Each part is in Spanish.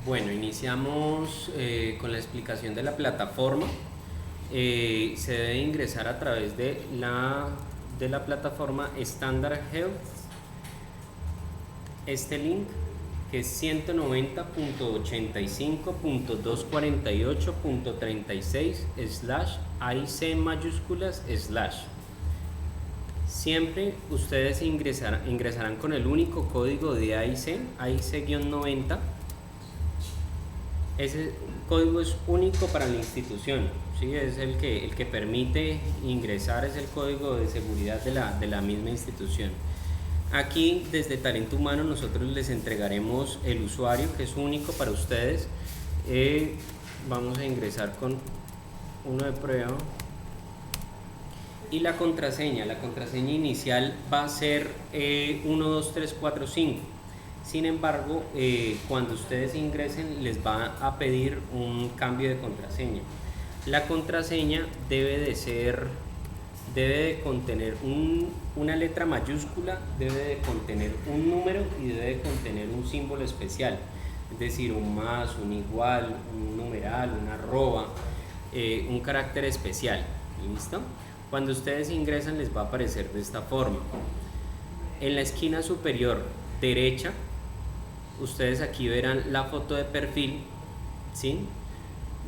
Bueno, iniciamos con la explicación de la plataforma. Se debe ingresar a través de la plataforma Standard Health. Este link que es 190.85.248.36 /IC mayúsculas /. Siempre ustedes ingresarán con el único código de AIC-90. Ese código es único para la institución, ¿sí? Es el que permite ingresar, es el código de seguridad de la misma institución. Aquí desde Talento Humano nosotros les entregaremos el usuario que es único para ustedes. Vamos a ingresar con uno de prueba. Y la contraseña inicial va a ser 12345. Sin embargo, cuando ustedes ingresen les va a pedir un cambio de contraseña. La contraseña debe de contener una letra mayúscula, debe de contener un número y debe de contener un símbolo especial, es decir, un más, un igual, un numeral, una arroba, un carácter especial. ¿Listo? Cuando ustedes ingresan les va a aparecer de esta forma. En la esquina superior derecha, ustedes aquí verán la foto de perfil, ¿sí?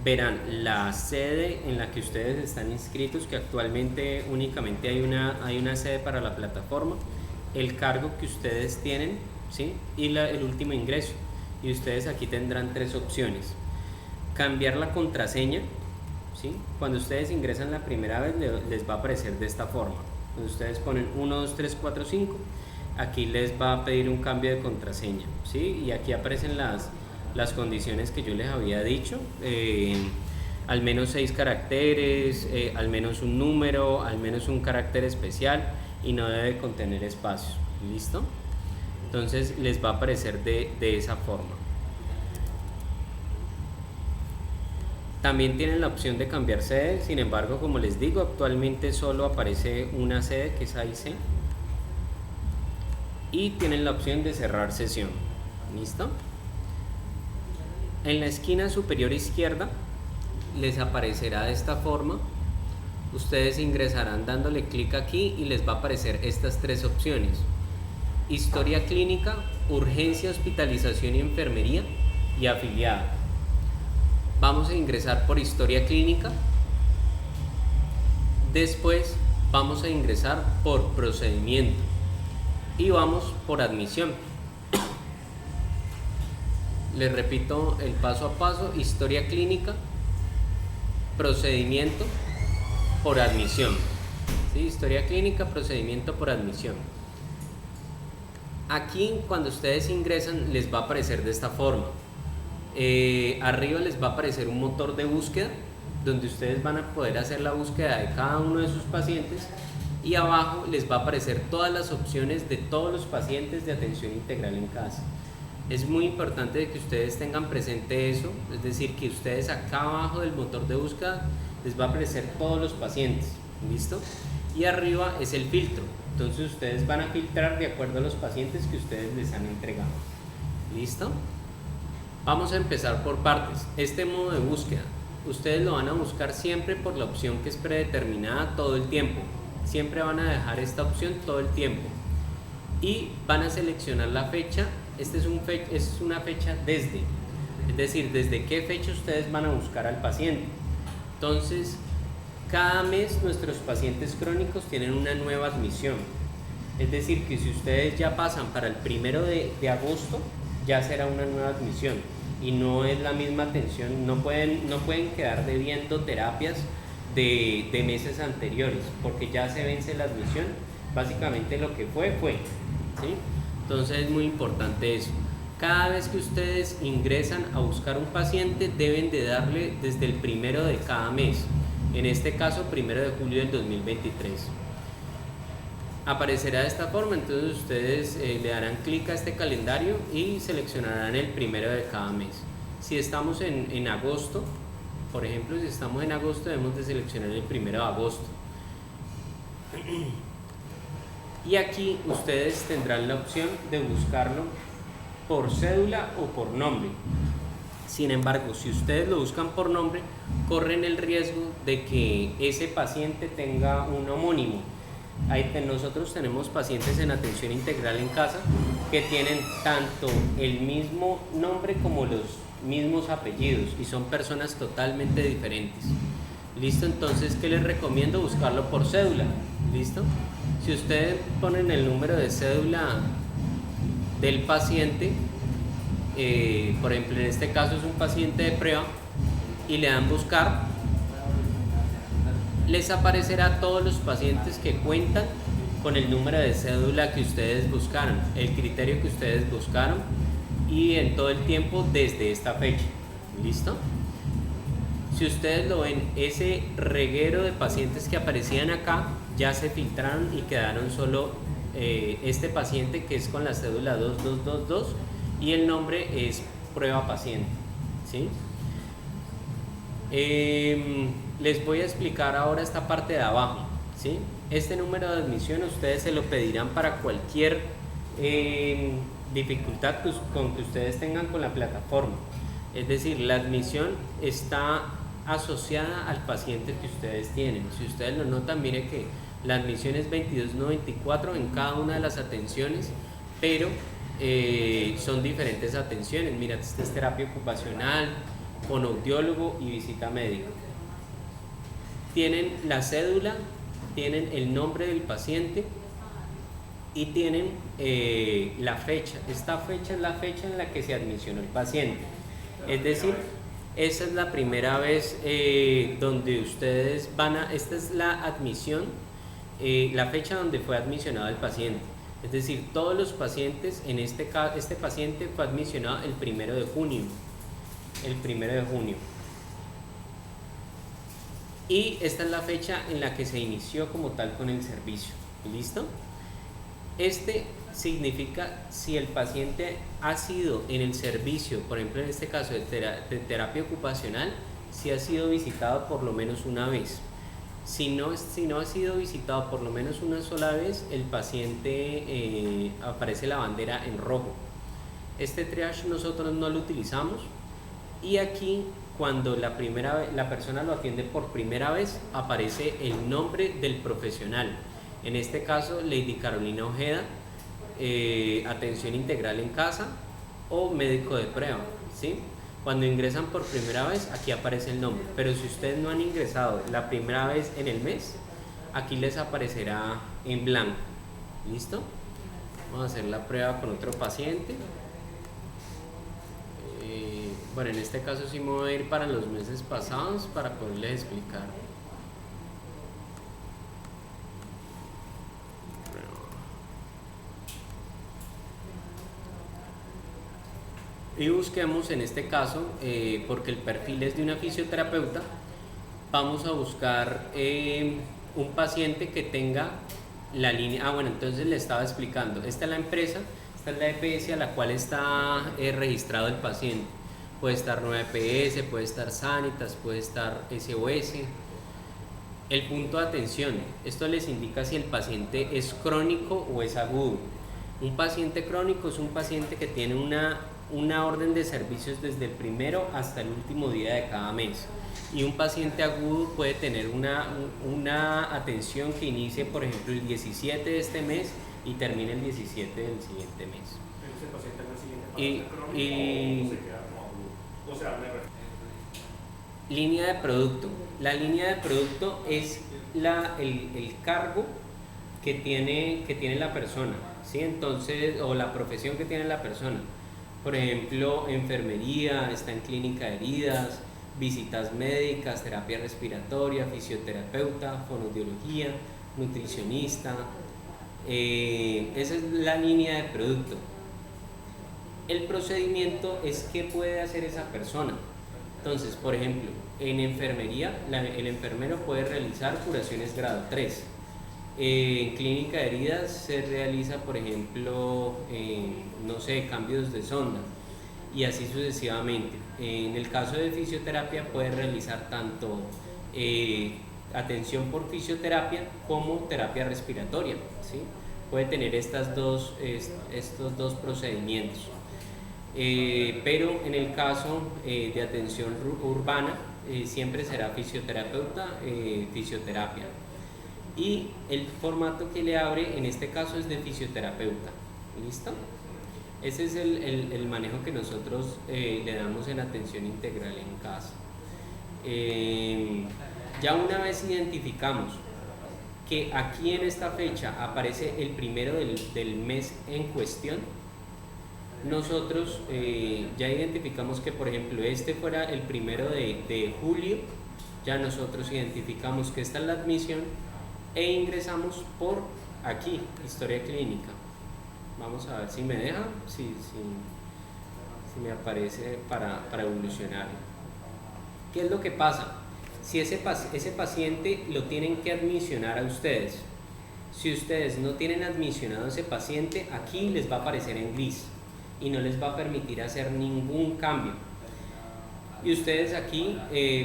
Verán la sede en la que ustedes están inscritos, que actualmente únicamente hay una sede para la plataforma, el cargo que ustedes tienen, ¿sí? Y el último ingreso. Y ustedes aquí tendrán tres opciones. Cambiar la contraseña, ¿sí? Cuando ustedes ingresan la primera vez les va a aparecer de esta forma. Cuando ustedes ponen 12345, aquí les va a pedir un cambio de contraseña, ¿sí? Y aquí aparecen las condiciones que yo les había dicho, al menos 6 caracteres, al menos un número, al menos un carácter especial y no debe contener espacios. ¿Listo? Entonces les va a aparecer de esa forma. También tienen la opción de cambiar sede, sin embargo, como les digo, actualmente solo aparece una sede que es AIC. Y tienen la opción de cerrar sesión. ¿Listo? En la esquina superior izquierda les aparecerá de esta forma. Ustedes ingresarán dándole clic aquí y les va a aparecer estas tres opciones: historia clínica, urgencia, hospitalización y enfermería, y afiliada. Vamos a ingresar por historia clínica. Después vamos a ingresar por procedimiento y vamos por admisión. Les repito el paso a paso: historia clínica, procedimiento, por admisión. ¿Sí? Historia clínica, procedimiento, por admisión. Aquí cuando ustedes ingresan les va a aparecer de esta forma. Arriba les va a aparecer un motor de búsqueda donde ustedes van a poder hacer la búsqueda de cada uno de sus pacientes, y abajo les va a aparecer todas las opciones de todos los pacientes de atención integral en casa. Es muy importante que ustedes tengan presente eso, es decir, que ustedes acá abajo del motor de búsqueda les va a aparecer todos los pacientes. ¿Listo? Y arriba es el filtro, entonces ustedes van a filtrar de acuerdo a los pacientes que ustedes les han entregado. ¿Listo? Vamos a empezar por partes. Este modo de búsqueda, ustedes lo van a buscar siempre por la opción que es predeterminada todo el tiempo. Siempre van a dejar esta opción todo el tiempo. Y van a seleccionar la fecha. Esta es una fecha desde. Es decir, desde qué fecha ustedes van a buscar al paciente. Entonces, cada mes nuestros pacientes crónicos tienen una nueva admisión. Es decir, que si ustedes ya pasan para el 1 de agosto, ya será una nueva admisión y no es la misma atención. No pueden quedar debiendo terapias de meses anteriores, porque ya se vence la admisión. Básicamente lo que fue, ¿sí? Entonces es muy importante eso. Cada vez que ustedes ingresan a buscar un paciente deben de darle desde el 1 de cada mes, en este caso 1 de julio del 2023. Aparecerá de esta forma, entonces ustedes le darán clic a este calendario y seleccionarán el 1 de cada mes. Si estamos en agosto, por ejemplo, si estamos en agosto debemos de seleccionar el 1 de agosto. Y aquí ustedes tendrán la opción de buscarlo por cédula o por nombre. Sin embargo, si ustedes lo buscan por nombre, corren el riesgo de que ese paciente tenga un homónimo. Nosotros tenemos pacientes en atención integral en casa que tienen tanto el mismo nombre como los mismos apellidos y son personas totalmente diferentes. ¿Listo? Entonces, ¿qué les recomiendo? Buscarlo por cédula. ¿Listo? Si ustedes ponen el número de cédula del paciente, por ejemplo, en este caso es un paciente de prueba, y le dan buscar, les aparecerá todos los pacientes que cuentan con el número de cédula que ustedes buscaron, el criterio que ustedes buscaron y en todo el tiempo desde esta fecha. ¿Listo? Si ustedes lo ven, ese reguero de pacientes que aparecían acá ya se filtraron y quedaron solo este paciente que es con la cédula 2222 y el nombre es prueba paciente. ¿Sí? Les voy a explicar ahora esta parte de abajo. ¿Sí? Este número de admisión ustedes se lo pedirán para cualquier dificultad con que ustedes tengan con la plataforma. Es decir, la admisión está asociada al paciente que ustedes tienen. Si ustedes lo notan, mire que la admisión es 2294 en cada una de las atenciones, pero son diferentes atenciones. Mira, esta es terapia ocupacional, fonoaudiólogo y visita médica. Tienen la cédula, tienen el nombre del paciente y tienen la fecha. Esta fecha es la fecha en la que se admisionó el paciente. Es decir, esa es la primera vez donde ustedes van a... Esta es la admisión, la fecha donde fue admisionado el paciente. Es decir, todos los pacientes, en este caso, este paciente fue admisionado el 1 de junio. El 1 de junio. Y esta es la fecha en la que se inició como tal con el servicio. ¿Listo? Este significa si el paciente ha sido en el servicio, por ejemplo en este caso de terapia ocupacional, si ha sido visitado por lo menos una vez. Si no ha sido visitado por lo menos una sola vez, el paciente aparece la bandera en rojo. Este triage nosotros no lo utilizamos y aquí cuando la persona lo atiende por primera vez aparece el nombre del profesional. En este caso, Lady Carolina Ojeda, atención integral en casa o médico de prueba, ¿sí? Cuando ingresan por primera vez, aquí aparece el nombre, pero si ustedes no han ingresado la primera vez en el mes, aquí les aparecerá en blanco. ¿Listo? Vamos a hacer la prueba con otro paciente. Bueno, en este caso sí me voy a ir para los meses pasados para poderles explicar. Y busquemos en este caso, porque el perfil es de una fisioterapeuta, vamos a buscar un paciente que tenga la línea. Bueno, entonces le estaba explicando, esta es la empresa, esta es la EPS a la cual está registrado el paciente. Puede estar Nueva EPS, puede estar Sanitas, puede estar SOS. El punto de atención, esto les indica si el paciente es crónico o es agudo. Un paciente crónico es un paciente que tiene una orden de servicios desde el primero hasta el último día de cada mes. Y un paciente agudo puede tener una atención que inicie, por ejemplo, el 17 de este mes y termine el 17 del siguiente mes. Pero ese paciente en el siguiente crónico se queda como agudo. O sea, línea de producto. La línea de producto es el cargo que tiene la persona, ¿sí? Entonces, o la profesión que tiene la persona. Por ejemplo, enfermería, está en clínica de heridas, visitas médicas, terapia respiratoria, fisioterapeuta, fonoaudiología, nutricionista. Esa es la línea de producto. El procedimiento es qué puede hacer esa persona. Entonces, por ejemplo, en enfermería, el enfermero puede realizar curaciones grado 3. En clínica de heridas se realiza, por ejemplo, no sé, cambios de sonda y así sucesivamente. En el caso de fisioterapia puede realizar tanto atención por fisioterapia como terapia respiratoria, ¿sí? Puede tener estos dos procedimientos. pero en el caso de atención urbana siempre será fisioterapeuta, fisioterapia. Y el formato que le abre en este caso es de fisioterapeuta. ¿Listo? Ese es el manejo que nosotros le damos en atención integral en casa. Ya una vez identificamos que aquí en esta fecha aparece el primero del mes en cuestión, nosotros ya identificamos que, por ejemplo, este fuera el primero de julio, ya nosotros identificamos que esta es la admisión e ingresamos por aquí, historia clínica. Vamos a ver si me deja, si me aparece para evolucionar. ¿Qué es lo que pasa? Si ese paciente lo tienen que admisionar a ustedes. Si ustedes no tienen admisionado a ese paciente, aquí les va a aparecer en gris y no les va a permitir hacer ningún cambio. Y ustedes aquí,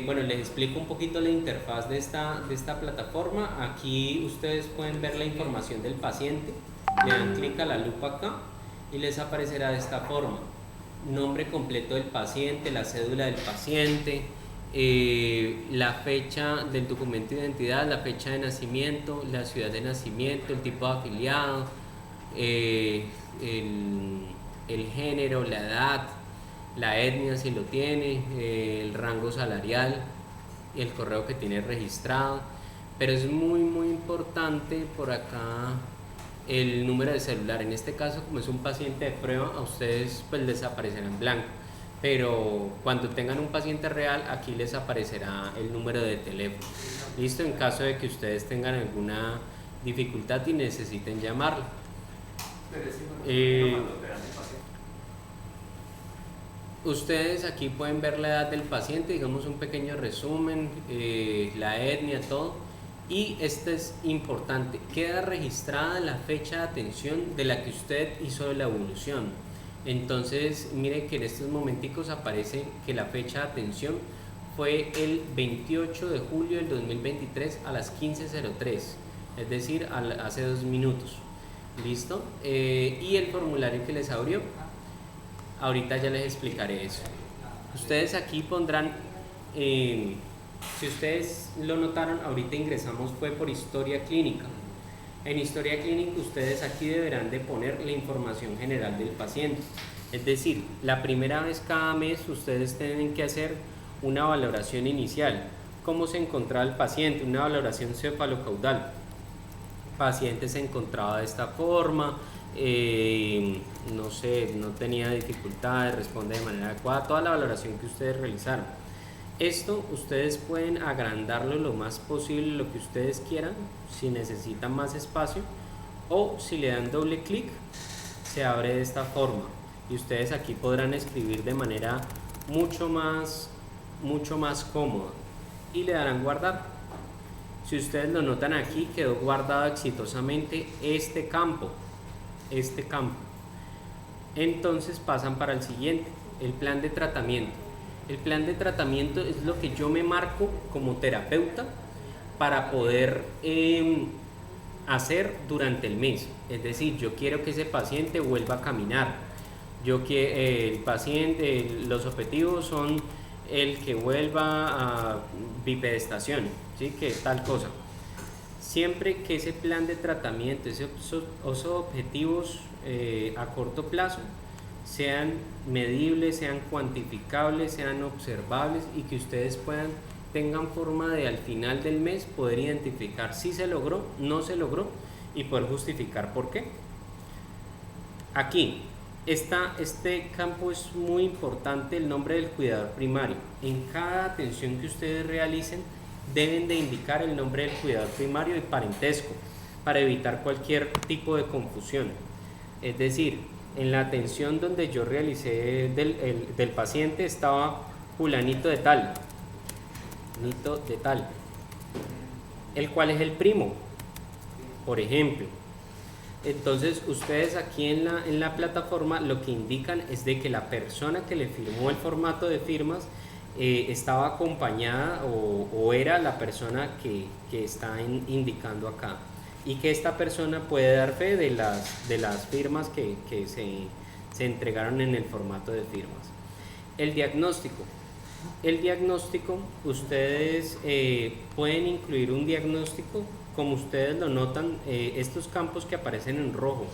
bueno, les explico un poquito la interfaz de esta plataforma. Aquí ustedes pueden ver la información del paciente, le dan clic a la lupa acá y les aparecerá de esta forma: nombre completo del paciente, la cédula del paciente, la fecha del documento de identidad, la fecha de nacimiento, la ciudad de nacimiento, el tipo de afiliado, el género, la edad, la etnia si lo tiene, el rango salarial y el correo que tiene registrado. Pero es muy importante por acá el número de celular. En este caso, como es un paciente de prueba, a ustedes pues les aparecerá en blanco, pero cuando tengan un paciente real, aquí les aparecerá el número de teléfono. Listo, en caso de que ustedes tengan alguna dificultad y necesiten llamarlo. Ustedes aquí pueden ver la edad del paciente, digamos un pequeño resumen, la etnia, todo. Y esto es importante, queda registrada la fecha de atención de la que usted hizo la evolución. Entonces, mire que en estos momenticos aparece que la fecha de atención fue el 28 de julio del 2023 a las 15:03, es decir, hace 2 minutos. ¿Listo? Y el formulario que les abrió, ahorita ya les explicaré eso. Ustedes aquí pondrán, si ustedes lo notaron, ahorita ingresamos fue por historia clínica. En historia clínica ustedes aquí deberán de poner la información general del paciente. Es decir, la primera vez cada mes ustedes tienen que hacer una valoración inicial. ¿Cómo se encontraba el paciente? Una valoración cefalocaudal. El paciente se encontraba de esta forma, no sé, no tenía dificultades, responde de manera adecuada, toda la valoración que ustedes realizaron. Esto ustedes pueden agrandarlo lo más posible, lo que ustedes quieran, si necesitan más espacio, o si le dan doble clic se abre de esta forma y ustedes aquí podrán escribir de manera mucho más cómoda y le darán guardar. Si ustedes lo notan aquí, quedó guardado exitosamente este campo. Entonces pasan para el siguiente, el plan de tratamiento. El plan de tratamiento es lo que yo me marco como terapeuta para poder hacer durante el mes. Es decir, yo quiero que ese paciente vuelva a caminar. El paciente, los objetivos son el que vuelva a bipedestación, ¿sí? Que tal cosa. Siempre que ese plan de tratamiento, esos objetivos a corto plazo, sean medibles, sean cuantificables, sean observables y que ustedes tengan forma de al final del mes poder identificar si se logró, no se logró y poder justificar por qué. Aquí este campo es muy importante, el nombre del cuidador primario. En cada atención que ustedes realicen deben de indicar el nombre del cuidador primario y parentesco para evitar cualquier tipo de confusión. Es decir, en la atención donde yo realicé del paciente estaba fulanito de tal, el cual es el primo, por ejemplo. Entonces ustedes aquí en la plataforma lo que indican es de que la persona que le firmó el formato de firmas estaba acompañada o era la persona que está indicando acá, y que esta persona puede dar fe de las firmas que se entregaron en el formato de firmas. El diagnóstico. El diagnóstico, ustedes pueden incluir un diagnóstico, como ustedes lo notan, estos campos que aparecen en rojo,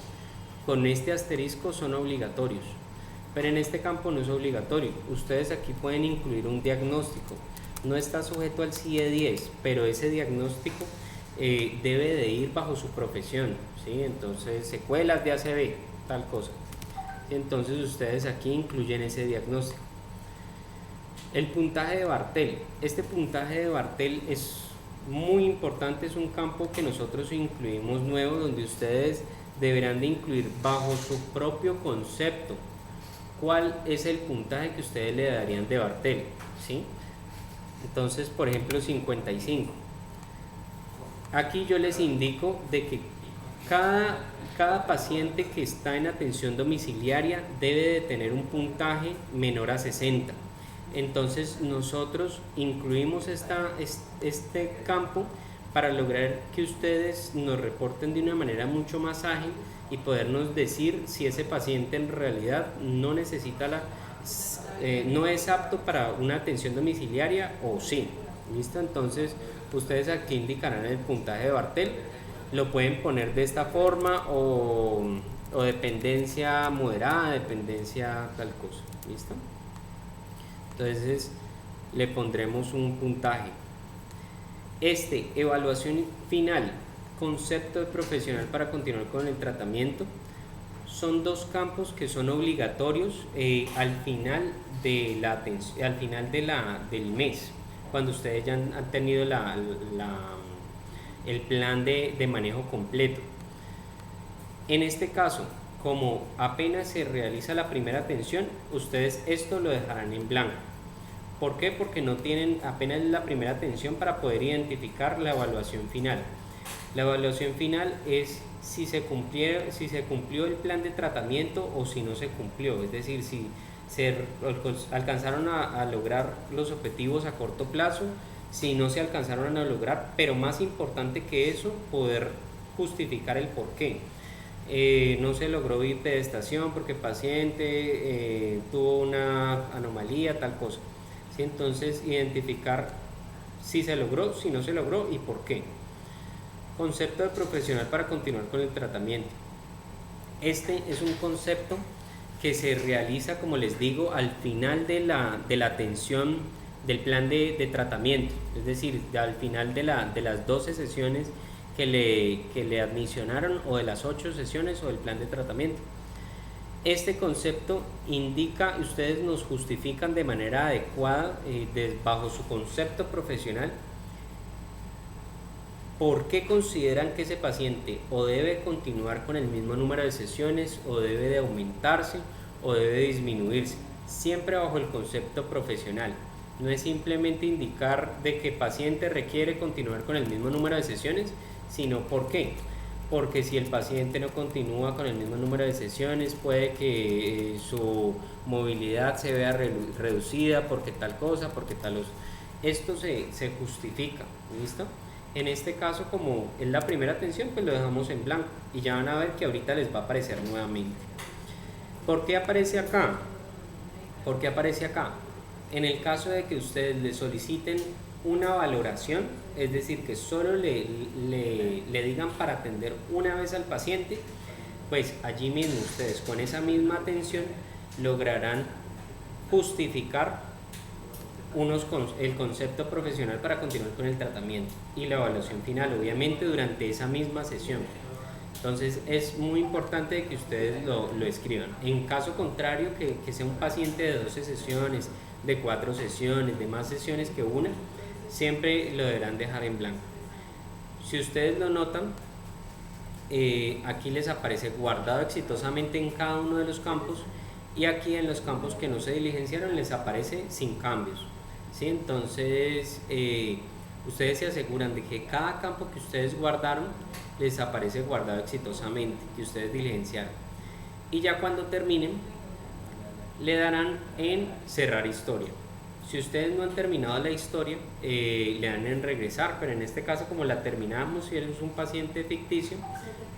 con este asterisco son obligatorios, pero en este campo no es obligatorio. Ustedes aquí pueden incluir un diagnóstico, no está sujeto al CIE 10, pero ese diagnóstico debe de ir bajo su profesión, ¿sí? Entonces, secuelas de ACV, tal cosa. Entonces ustedes aquí incluyen ese diagnóstico. El puntaje de Bartel. Este puntaje de Bartel es muy importante, es un campo que nosotros incluimos nuevo, donde ustedes deberán de incluir bajo su propio concepto cuál es el puntaje que ustedes le darían de Bartel, ¿sí? Entonces, por ejemplo, 55. Aquí yo les indico de que cada paciente que está en atención domiciliaria debe de tener un puntaje menor a 60. Entonces nosotros incluimos este campo para lograr que ustedes nos reporten de una manera mucho más ágil y podernos decir si ese paciente en realidad no necesita no es apto para una atención domiciliaria o sí. ¿Listo? Entonces ustedes aquí indicarán el puntaje de Bartel, lo pueden poner de esta forma o dependencia moderada, dependencia tal cosa. ¿Listo? Entonces le pondremos un puntaje. Evaluación final, concepto de profesional para continuar con el tratamiento, son dos campos que son obligatorios al final de del mes, cuando ustedes ya han tenido el plan de manejo completo. En este caso, como apenas se realiza la primera atención, ustedes esto lo dejarán en blanco. ¿Por qué? Porque no tienen apenas la primera atención para poder identificar la evaluación final. La evaluación final es si se cumplió el plan de tratamiento o si no se cumplió, es decir, si se alcanzaron a lograr los objetivos a corto plazo, si no se alcanzaron a lograr, pero más importante que eso, poder justificar el por qué. No se logró bipedestación porque el paciente tuvo una anomalía, tal cosa. ¿Sí? Entonces, identificar si se logró, si no se logró y por qué. Concepto de profesional para continuar con el tratamiento. Este es un concepto que se realiza, como les digo, al final de la atención del plan de tratamiento, es decir, al final de las 12 sesiones que le admisionaron, o de las 8 sesiones o del plan de tratamiento. Este concepto indica, ustedes nos justifican de manera adecuada, bajo su concepto profesional, por qué consideran que ese paciente o debe continuar con el mismo número de sesiones, o debe de aumentarse, o debe disminuirse, siempre bajo el concepto profesional. No es simplemente indicar de que el paciente requiere continuar con el mismo número de sesiones, sino por qué. Porque si el paciente no continúa con el mismo número de sesiones, puede que su movilidad se vea reducida porque tal cosa, porque tal cosa. Esto se justifica, ¿listo? En este caso, como es la primera atención, pues lo dejamos en blanco y ya van a ver que ahorita les va a aparecer nuevamente. ¿Por qué aparece acá? ¿Por qué aparece acá? En el caso de que ustedes le soliciten una valoración, es decir, que solo le digan para atender una vez al paciente, pues allí mismo ustedes con esa misma atención lograrán justificar el concepto profesional para continuar con el tratamiento y la evaluación final, obviamente durante esa misma sesión. Entonces es muy importante que ustedes lo escriban. En caso contrario, que sea un paciente de 12 sesiones, de 4 sesiones, de más sesiones que una, siempre lo deberán dejar en blanco. Si ustedes lo notan, aquí les aparece guardado exitosamente en cada uno de los campos, y aquí en los campos que no se diligenciaron les aparece sin cambios, ¿sí? Entonces ustedes se aseguran de que cada campo que ustedes guardaron les aparece guardado exitosamente, que ustedes diligenciaron, y ya cuando terminen le darán en cerrar historia. Si ustedes no han terminado la historia, le dan en regresar, pero en este caso, como la terminamos y él es un paciente ficticio,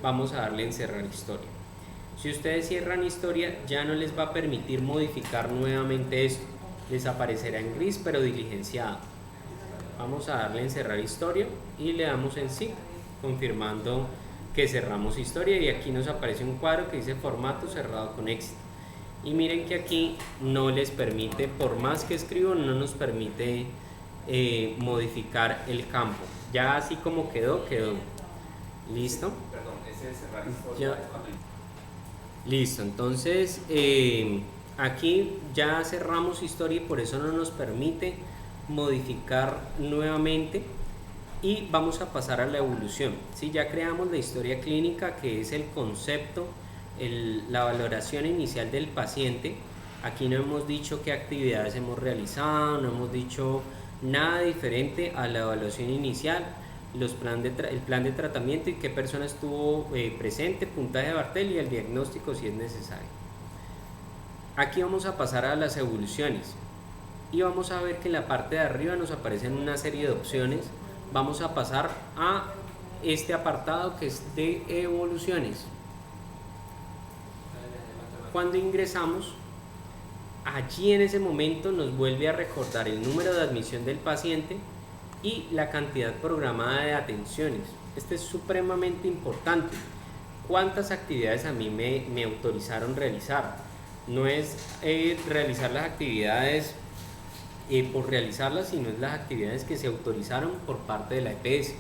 vamos a darle en cerrar historia. Si ustedes cierran historia, ya no les va a permitir modificar nuevamente esto. Les aparecerá en gris pero diligenciado. Vamos a darle en cerrar historia y le damos en sí, confirmando que cerramos historia, y aquí nos aparece un cuadro que dice formato cerrado con éxito. Y miren que aquí no les permite, por más que escribo, no nos permite modificar el campo. Ya así como quedó, quedó. ¿Listo? Perdón, ese de cerrar historia es cuando... Listo, entonces aquí ya cerramos historia y por eso no nos permite modificar nuevamente, y vamos a pasar a la evolución. ¿Sí? Ya creamos la historia clínica, que es el concepto, la valoración inicial del paciente. Aquí no hemos dicho qué actividades hemos realizado, no hemos dicho nada diferente a la evaluación inicial, el plan de tratamiento y qué persona estuvo presente, puntaje de Bartel y el diagnóstico si es necesario. Aquí vamos a pasar a las evoluciones y vamos a ver que en la parte de arriba nos aparecen una serie de opciones. Vamos a pasar a este apartado que es de evoluciones. Cuando ingresamos, allí en ese momento nos vuelve a recordar el número de admisión del paciente y la cantidad programada de atenciones. Este es supremamente importante. ¿Cuántas actividades a mí me autorizaron realizar? No es realizar las actividades por realizarlas, sino es las actividades que se autorizaron por parte de la EPS.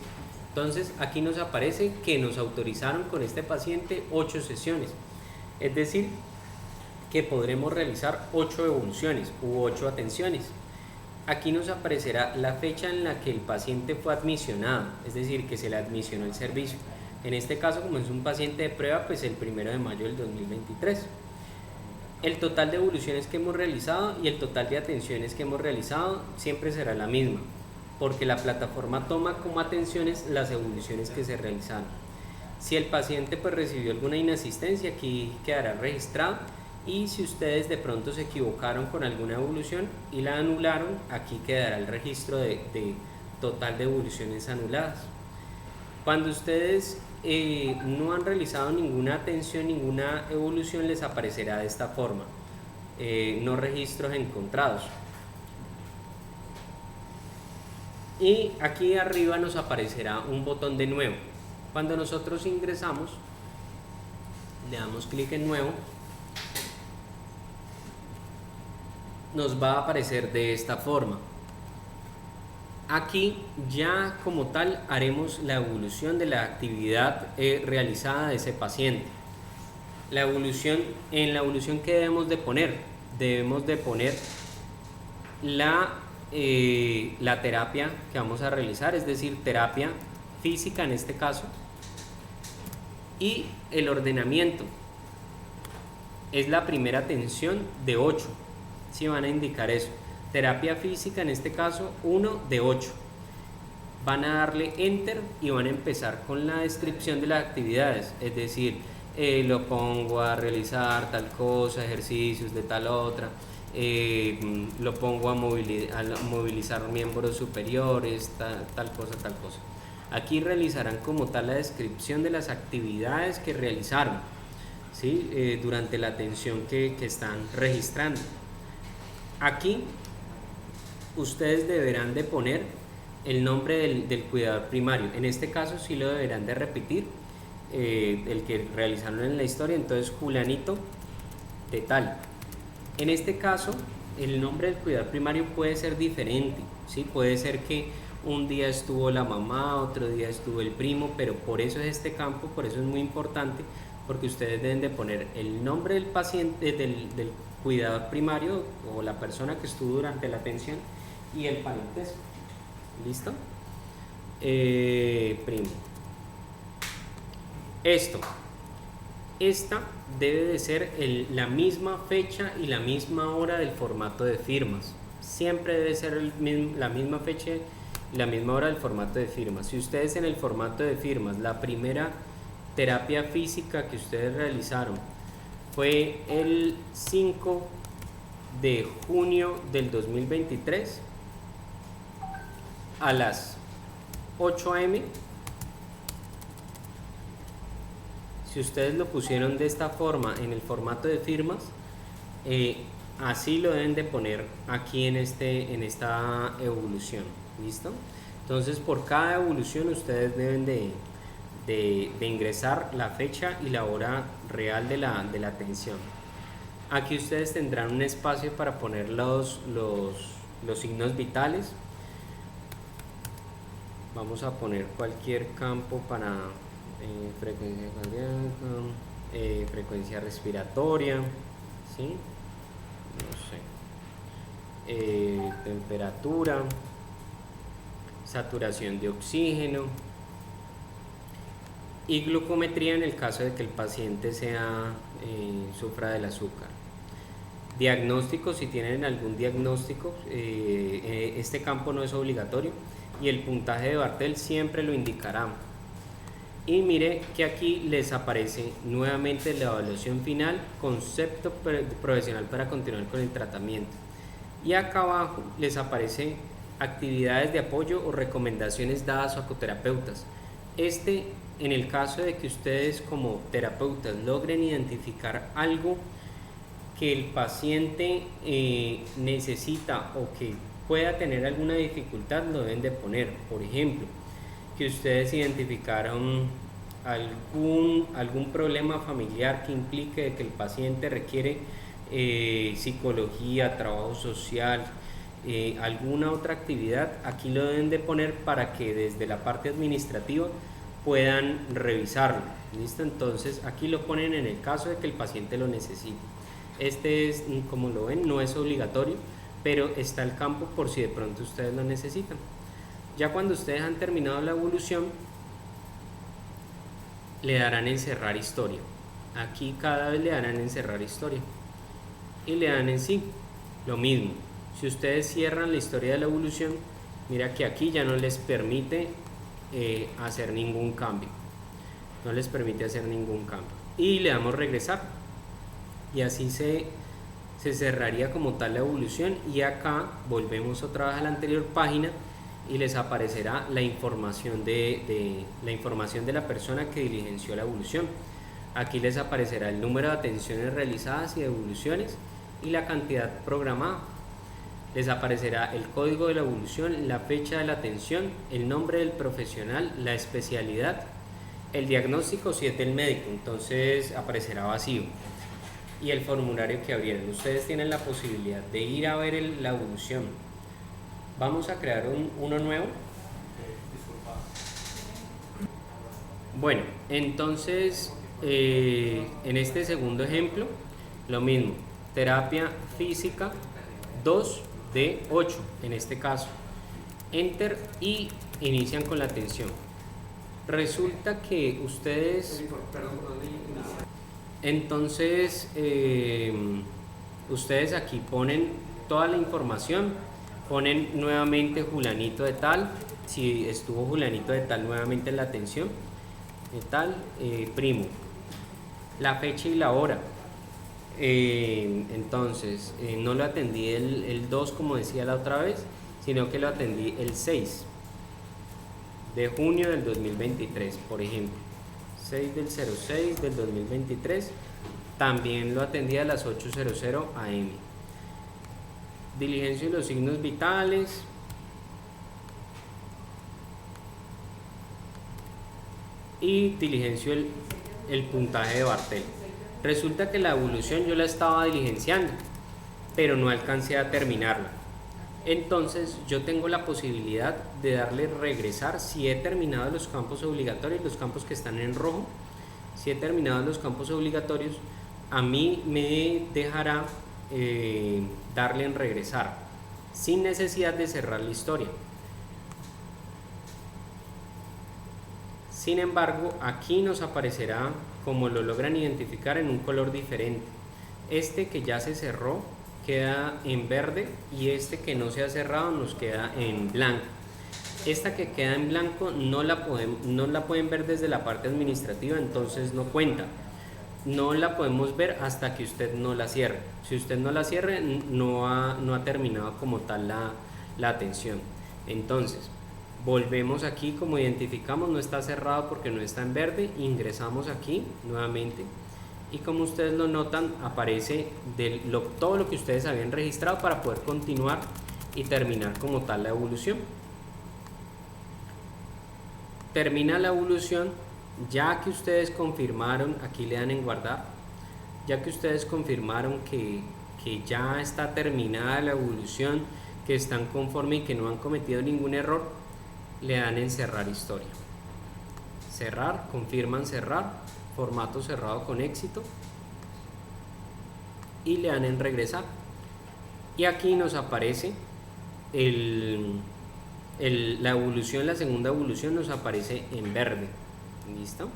Entonces aquí nos aparece que nos autorizaron con este paciente 8 sesiones, es decir, que podremos realizar 8 evoluciones u 8 atenciones. Aquí nos aparecerá la fecha en la que el paciente fue admisionado, es decir, que se le admisionó el servicio. En este caso, como es un paciente de prueba, pues el 1 de mayo del 2023. El total de evoluciones que hemos realizado y el total de atenciones que hemos realizado siempre será la misma, porque la plataforma toma como atenciones las evoluciones que se realizaron. Si el paciente pues recibió alguna inasistencia, aquí quedará registrado, y si ustedes de pronto se equivocaron con alguna evolución y la anularon, aquí quedará el registro de total de evoluciones anuladas. Cuando ustedes no han realizado ninguna atención, ninguna evolución, les aparecerá de esta forma: no registros encontrados. Y aquí arriba nos aparecerá un botón de nuevo. Cuando nosotros ingresamos, le damos clic en nuevo, nos va a aparecer de esta forma. Aquí ya como tal haremos la evolución de la actividad realizada de ese paciente. En la evolución que debemos de poner la terapia que vamos a realizar, es decir, terapia física en este caso, y el ordenamiento. Es la primera atención de 8. Si van a indicar eso, terapia física en este caso 1 de 8. Van a darle enter y van a empezar con la descripción de las actividades, es decir, lo pongo a realizar tal cosa, ejercicios de tal otra, lo pongo a movilizar miembros superiores, tal cosa. Aquí realizarán como tal la descripción de las actividades que realizaron, ¿sí? Durante la atención que están registrando. Aquí ustedes deberán de poner el nombre del cuidador primario. En este caso sí lo deberán de repetir, el que realizaron en la historia. Entonces, Julianito de tal. En este caso el nombre del cuidador primario puede ser diferente, ¿sí? Puede ser que un día estuvo la mamá, otro día estuvo el primo, pero por eso es este campo, por eso es muy importante, porque ustedes deben de poner el nombre del paciente, del cuidador primario o la persona que estuvo durante la atención, y el parentesco. ¿Listo? Primo. Esta debe de ser la misma fecha y la misma hora del formato de firmas. Siempre debe ser la misma fecha y la misma hora del formato de firmas. Si ustedes en el formato de firmas, la primera terapia física que ustedes realizaron fue el 5 de junio del 2023 a las 8 am. Si Si ustedes lo pusieron de esta forma en el formato de firmas, así lo deben de poner aquí en esta evolución. ¿Listo? Entonces por cada evolución ustedes deben de ingresar la fecha y la hora real de la atención. Aquí ustedes tendrán un espacio para poner los signos vitales. Vamos a poner cualquier campo para frecuencia cardíaca, frecuencia respiratoria, ¿sí? No sé, temperatura, saturación de oxígeno y glucometría en el caso de que el paciente sufra del azúcar. Diagnóstico, si tienen algún diagnóstico, este campo no es obligatorio y el puntaje de Bartel siempre lo indicará. Y mire que aquí les aparece nuevamente la evaluación final, concepto profesional para continuar con el tratamiento. Y acá abajo les aparece actividades de apoyo o recomendaciones dadas a coterapeutas. En el caso de que ustedes como terapeutas logren identificar algo que el paciente necesita o que pueda tener alguna dificultad, lo deben de poner. Por ejemplo, que ustedes identificaron algún problema familiar que implique que el paciente requiere psicología, trabajo social, alguna otra actividad, aquí lo deben de poner para que desde la parte administrativa puedan revisarlo. ¿Listo? Entonces aquí lo ponen en el caso de que el paciente lo necesite. Como lo ven, no es obligatorio, pero está el campo por si de pronto ustedes lo necesitan. Ya cuando ustedes han terminado la evolución, le darán en cerrar historia. Aquí cada vez le darán en cerrar historia y le dan en sí, lo mismo. Si ustedes cierran la historia de la evolución, mira que aquí ya no les permite hacer ningún cambio, y le damos regresar y así se cerraría como tal la evolución. Y acá volvemos otra vez a la anterior página y les aparecerá la información de la persona que diligenció la evolución. Aquí les aparecerá el número de atenciones realizadas y de evoluciones y la cantidad programada. Les aparecerá el código de la evolución, la fecha de la atención, el nombre del profesional, la especialidad, el diagnóstico si es del médico, entonces aparecerá vacío, y el formulario que abrieron. Ustedes tienen la posibilidad de ir a ver la evolución. Vamos a crear uno nuevo. Bueno, entonces en este segundo ejemplo, lo mismo, terapia física 2 de 8 en este caso, enter y inician con la atención. Resulta que ustedes, entonces ustedes aquí ponen toda la información, ponen nuevamente Julanito de tal, si estuvo Julanito de tal nuevamente en la atención, de tal, primo, la fecha y la hora. Entonces no lo atendí el 2 como decía la otra vez, sino que lo atendí el 6 de junio del 2023, por ejemplo, 6 del 06 del 2023, también lo atendí a las 8:00 am. Diligencio de los signos vitales, y diligencio el puntaje de Bartel. Resulta que la evolución yo la estaba diligenciando, pero no alcancé a terminarla. Entonces yo tengo la posibilidad de darle regresar si he terminado los campos obligatorios, los campos que están en rojo. Si he terminado los campos obligatorios, a mí me dejará darle en regresar sin necesidad de cerrar la historia. Sin embargo, aquí nos aparecerá, como lo logran identificar, en un color diferente. Este que ya se cerró queda en verde y este que no se ha cerrado nos queda en blanco. Esta que queda en blanco no la pueden ver desde la parte administrativa, entonces no cuenta. No la podemos ver hasta que usted no la cierre. Si usted no la cierre, no ha terminado como tal la atención. Entonces, Volvemos aquí, como identificamos, no está cerrado porque no está en verde, ingresamos aquí nuevamente y como ustedes lo notan aparece todo lo que ustedes habían registrado para poder continuar y terminar como tal la evolución. Termina la evolución, ya que ustedes confirmaron, aquí le dan en guardar, ya que ustedes confirmaron que ya está terminada la evolución, que están conformes y que no han cometido ningún error, le dan en cerrar historia. Cerrar, confirman cerrar, formato cerrado con éxito y le dan en regresar. Y aquí nos aparece la evolución, la segunda evolución nos aparece en verde. ¿Listo?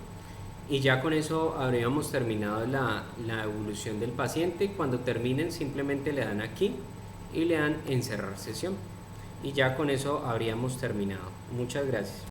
Y ya con eso habríamos terminado la evolución del paciente. Cuando terminen simplemente le dan aquí y le dan en cerrar sesión. Y ya con eso habríamos terminado. Muchas gracias.